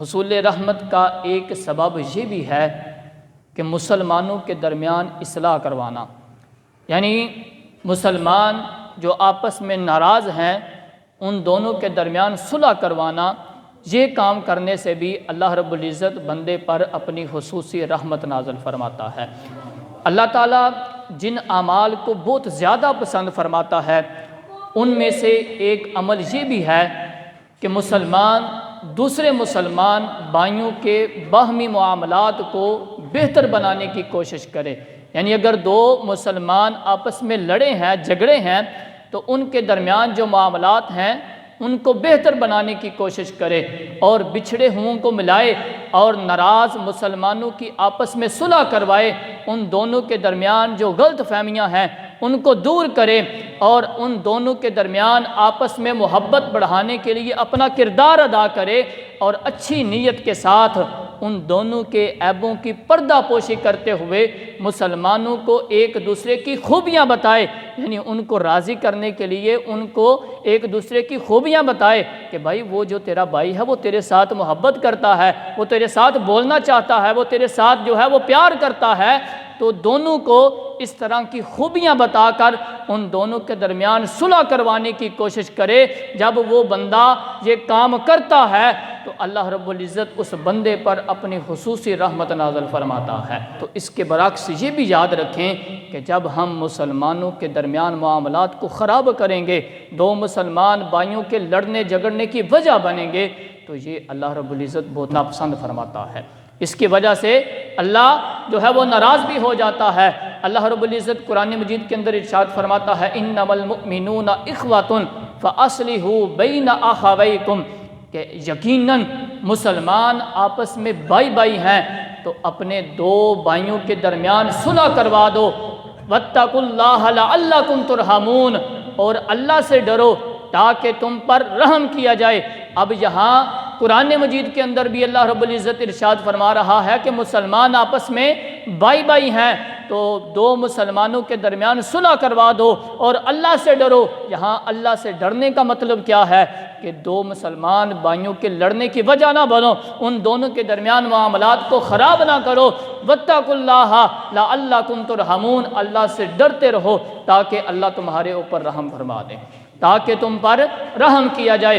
حصول رحمت کا ایک سبب یہ بھی ہے کہ مسلمانوں کے درمیان اصلاح کروانا، یعنی مسلمان جو آپس میں ناراض ہیں ان دونوں کے درمیان صلح کروانا، یہ کام کرنے سے بھی اللہ رب العزت بندے پر اپنی خصوصی رحمت نازل فرماتا ہے۔ اللہ تعالیٰ جن اعمال کو بہت زیادہ پسند فرماتا ہے ان میں سے ایک عمل یہ بھی ہے کہ مسلمان دوسرے مسلمان بھائیوں کے باہمی معاملات کو بہتر بنانے کی کوشش کرے۔ یعنی اگر دو مسلمان آپس میں لڑے ہیں، جھگڑے ہیں، تو ان کے درمیان جو معاملات ہیں ان کو بہتر بنانے کی کوشش کرے اور بچھڑے ہوں کو ملائے اور ناراض مسلمانوں کی آپس میں صلح کروائے، ان دونوں کے درمیان جو غلط فہمیاں ہیں ان کو دور کرے اور ان دونوں کے درمیان آپس میں محبت بڑھانے کے لیے اپنا کردار ادا کرے اور اچھی نیت کے ساتھ ان دونوں کے عیبوں کی پردہ پوشی کرتے ہوئے مسلمانوں کو ایک دوسرے کی خوبیاں بتائے، یعنی ان کو راضی کرنے کے لیے ان کو ایک دوسرے کی خوبیاں بتائے کہ بھائی وہ جو تیرا بھائی ہے وہ تیرے ساتھ محبت کرتا ہے، وہ تیرے ساتھ بولنا چاہتا ہے، وہ تیرے ساتھ جو ہے وہ پیار کرتا ہے۔ تو دونوں کو اس طرح کی خوبیاں بتا کر ان دونوں کے درمیان صلح کروانے کی کوشش کرے۔ جب وہ بندہ یہ کام کرتا ہے تو اللہ رب العزت اس بندے پر اپنی خصوصی رحمت نازل فرماتا ہے۔ تو اس کے برعکس یہ بھی یاد رکھیں کہ جب ہم مسلمانوں کے درمیان معاملات کو خراب کریں گے، دو مسلمان بھائیوں کے لڑنے جھگڑنے کی وجہ بنیں گے، تو یہ اللہ رب العزت بہت ناپسند فرماتا ہے۔ اس کی وجہ سے اللہ جو ہے وہ ناراض بھی ہو جاتا ہے۔ اللہ رب العزت قرآن مجید کے اندر ارشاد فرماتا ہے انما المؤمنون اخوۃ فاصلحوا بین اخویکم، کہ یقیناً مسلمان آپس میں بھائی بھائی ہیں تو اپنے دو بھائیوں کے درمیان صلح کروا دو۔ واتقوا اللہ لعلکم ترحمون، اور اللہ سے ڈرو تاکہ تم پر رحم کیا جائے۔ اب یہاں قرآن مجید کے اندر بھی اللہ رب العزت ارشاد فرما رہا ہے کہ مسلمان آپس میں بھائی بھائی ہیں تو دو مسلمانوں کے درمیان صلح کروا دو اور اللہ سے ڈرو۔ یہاں اللہ سے ڈرنے کا مطلب کیا ہے کہ دو مسلمان بھائیوں کے لڑنے کی وجہ نہ بنو، ان دونوں کے درمیان معاملات کو خراب نہ کرو۔ واتقوا اللہ لعلکم ترحمون، اللہ سے ڈرتے رہو تاکہ اللہ تمہارے اوپر رحم فرما دے، تاکہ تم پر رحم کیا جائے۔